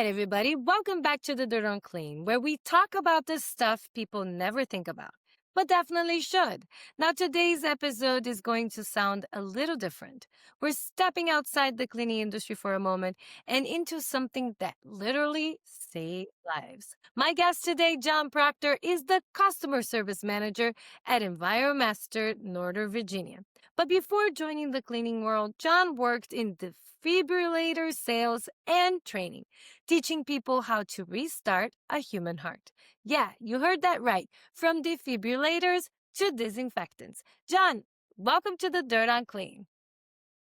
right, everybody, welcome back to the Dirt on Clean, where we talk about the stuff people never think about, but definitely should. Now, today's episode is going to sound a little different. We're stepping outside the cleaning industry for a moment and into something that literally saves lives. My guest today, John Proctor, is the customer service manager at EnviroMaster, Northern Virginia. But before joining the cleaning world, John worked in defibrillator sales and training, teaching people how to restart a human heart. Yeah, you heard that right. From defibrillators to disinfectants. John, welcome to the Dirt on Clean.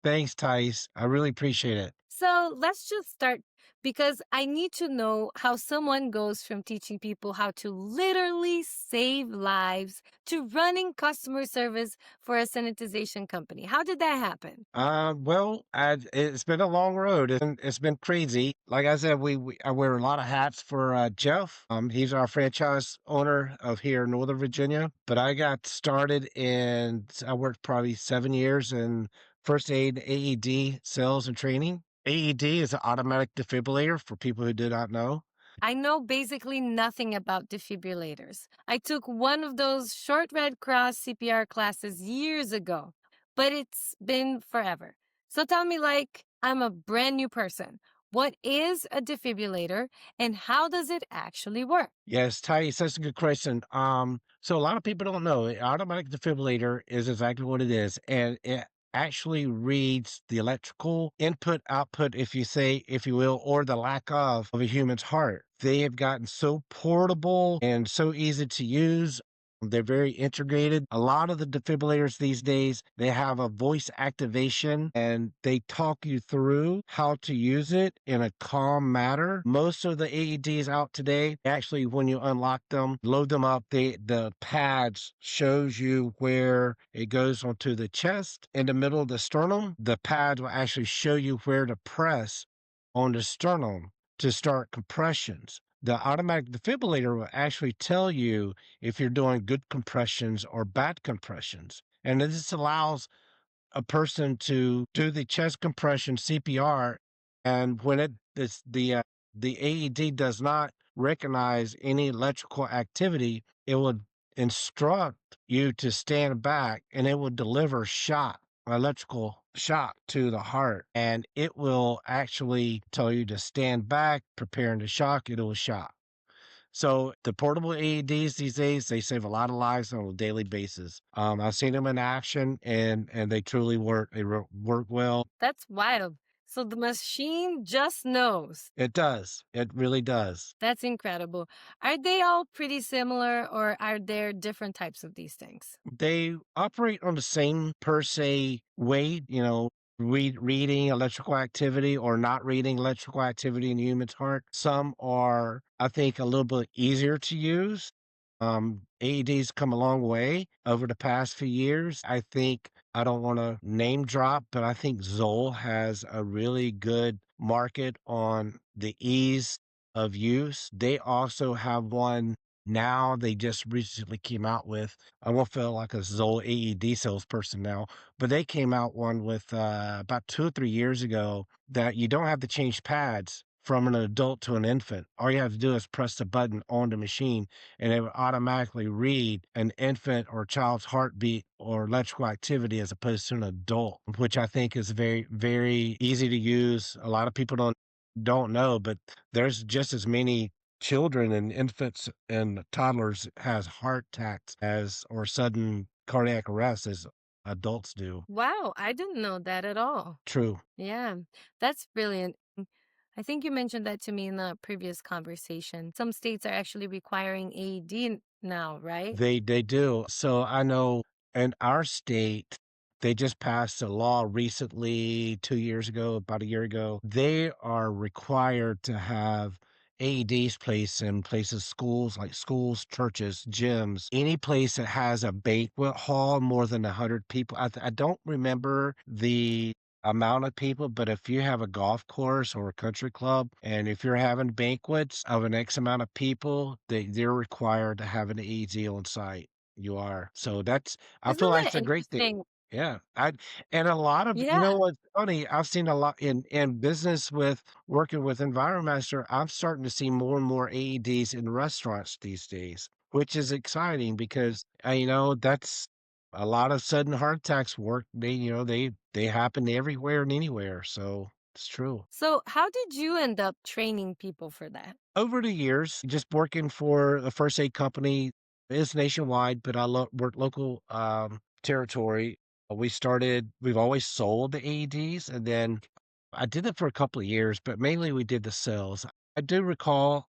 Thanks, Thaís. I really appreciate it. So let's just start because I need to know how someone goes from teaching people how to literally save lives to running customer service for a sanitization company. How did that happen? It's been a long road and it's been crazy. Like I said, I wear a lot of hats for Jeff. He's our franchise owner of here in Northern Virginia. But I worked probably 7 years in first aid AED sales and training. AED is an automatic defibrillator for people who do not know. I know basically nothing about defibrillators. I took one of those short Red Cross CPR classes years ago, but it's been forever. So tell me, like, I'm a brand new person. What is a defibrillator and how does it actually work? Yes, Thais, that's a good question. So a lot of people don't know automatic defibrillator is exactly what it is, and it actually reads the electrical input output, if you will, or the lack of a human's heart. They have gotten so portable and so easy to use. They're very integrated. A lot of the defibrillators these days, they have a voice activation and they talk you through how to use it in a calm manner. Most of the AEDs out today, actually, when you unlock them, load them up, the pads shows you where it goes onto the chest in the middle of the sternum. The pads will actually show you where to press on the sternum to start compressions. The automatic defibrillator will actually tell you if you're doing good compressions or bad compressions. And this allows a person to do the chest compression CPR. And when the AED does not recognize any electrical activity, it will instruct you to stand back and it will deliver electrical shock to the heart. And it will actually tell you to stand back, preparing to shock, it will shock. So the portable AEDs these days, they save a lot of lives on a daily basis. I've seen them in action, and they truly work. Work well. That's wild. So the machine just knows. It does. It really does. That's incredible. Are they all pretty similar or are there different types of these things? They operate on the same per se way. Reading electrical activity or not reading electrical activity in the human's heart. Some are, I think, a little bit easier to use. AEDs come a long way over the past few years. I think I don't want to name drop, but I think Zoll has a really good market on the ease of use. They also have one now they just recently came out with. I won't feel like a Zoll AED salesperson now, but they came out one with about 2 or 3 years ago that you don't have to change pads from an adult to an infant. All you have to do is press the button on the machine and it will automatically read an infant or child's heartbeat or electrical activity as opposed to an adult, which I think is very, very easy to use. A lot of people don't know, but there's just as many children and infants and toddlers has heart attacks as or sudden cardiac arrest as adults do. Wow, I didn't know that at all. True. Yeah, that's brilliant. I think you mentioned that to me in the previous conversation. Some states are actually requiring AED now, right? They do. So I know in our state, they just passed a law recently, 2 years ago, about a year ago. They are required to have AEDs placed in places, schools, like schools, churches, gyms, any place that has a banquet hall more than 100 people. I don't remember the amount of people, but if you have a golf course or a country club, and if you're having banquets of an X amount of people, they're required to have an AED on site. You are. So I feel Isn't like that it's a great thing. interesting? Yeah, I and a lot of you Yeah. know what's funny? I've seen a lot in business with working with EnviroMaster, I'm starting to see more and more AEDs in restaurants these days, which is exciting because, that's a lot of sudden heart attacks work. They happen everywhere and anywhere, so it's true. So, how did you end up training people for that? Over the years, just working for a first aid company, it's nationwide, but I work local territory. We've always sold the AEDs, and then I did it for a couple of years, but mainly we did the sales. I do recall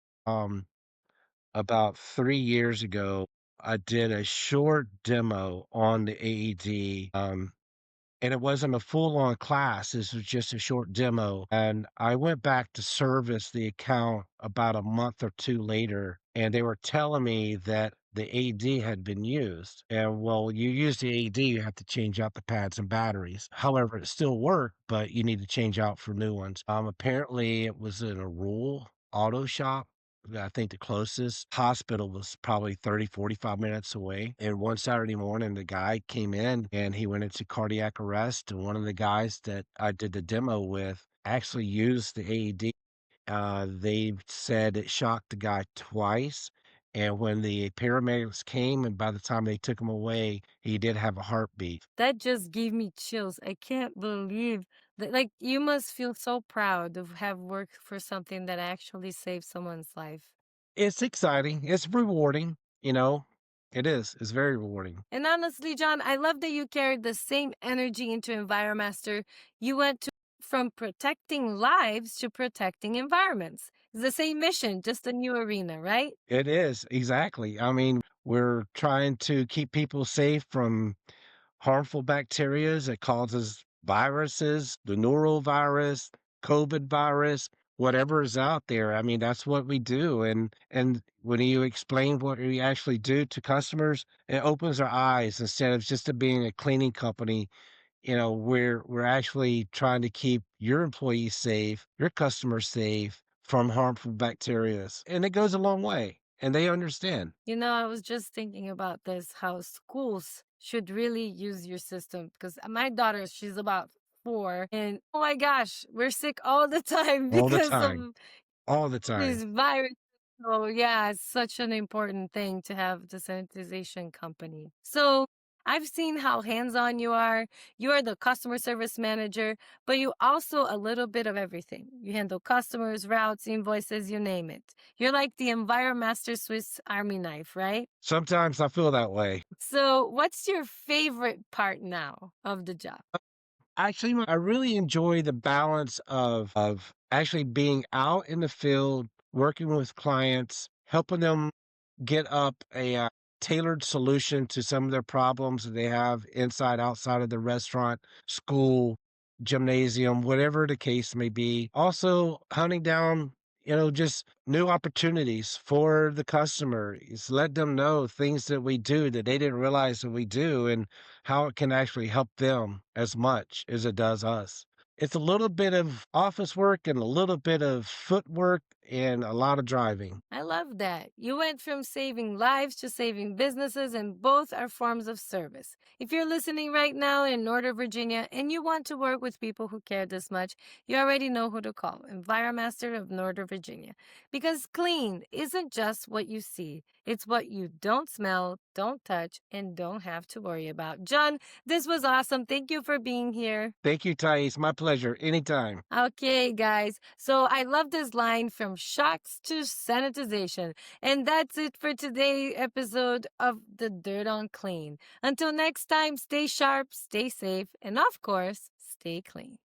about 3 years ago, I did a short demo on the AED. And it wasn't a full-on class, this was just a short demo, and I went back to service the account about a month or 2 later, and they were telling me that the AED had been used, and, well, you use the AED, you have to change out the pads and batteries. However, it still worked, but you need to change out for new ones. Apparently, it was in a rural auto shop. I think the closest hospital was probably 30, 45 minutes away. And one Saturday morning, the guy came in and he went into cardiac arrest. And one of the guys that I did the demo with actually used the AED. They said it shocked the guy twice. And when the paramedics came, and by the time they took him away, he did have a heartbeat. That just gave me chills. I can't believe that. Like, you must feel so proud of have worked for something that actually saved someone's life. It's exciting. It's rewarding. You know, it is. It's very rewarding. And honestly, John, I love that you carried the same energy into EnviroMaster. You went from protecting lives to protecting environments. It's the same mission, just a new arena, right? It is, exactly. I mean, we're trying to keep people safe from harmful bacterias that causes viruses, the norovirus, COVID virus, whatever is out there. I mean, that's what we do. And when you explain what we actually do to customers, it opens their eyes instead of just being a cleaning company. We're actually trying to keep your employees safe, your customers safe from harmful bacterias. And it goes a long way. And they understand. I was just thinking about this, how schools should really use your system because my daughter, she's about 4, and oh my gosh, we're sick all the time All the because time. of All the time. these viruses. So yeah, it's such an important thing to have the sanitization company. So I've seen how hands-on you are. You are the customer service manager, but you also a little bit of everything. You handle customers, routes, invoices, you name it. You're like the EnviroMaster Swiss Army knife, right? Sometimes I feel that way. So what's your favorite part now of the job? Actually, I really enjoy the balance of actually being out in the field, working with clients, helping them get up a tailored solution to some of their problems that they have inside, outside of the restaurant, school, gymnasium, whatever the case may be. Also, hunting down, just new opportunities for the customer. Is let them know things that we do that they didn't realize that we do and how it can actually help them as much as it does us. It's a little bit of office work and a little bit of footwork and a lot of driving. I love that. You went from saving lives to saving businesses, and both are forms of service. If you're listening right now in Northern Virginia and you want to work with people who care this much, you already know who to call EnviroMaster of Northern Virginia. Because clean isn't just what you see, it's what you don't smell, don't touch, and don't have to worry about. John, this was awesome. Thank you for being here. Thank you, Thais. My pleasure. Anytime. Okay, guys. So I love this line from shocks to sanitization. And that's it for today's episode of The Dirt on Clean. Until next time, stay sharp, stay safe, and of course, stay clean.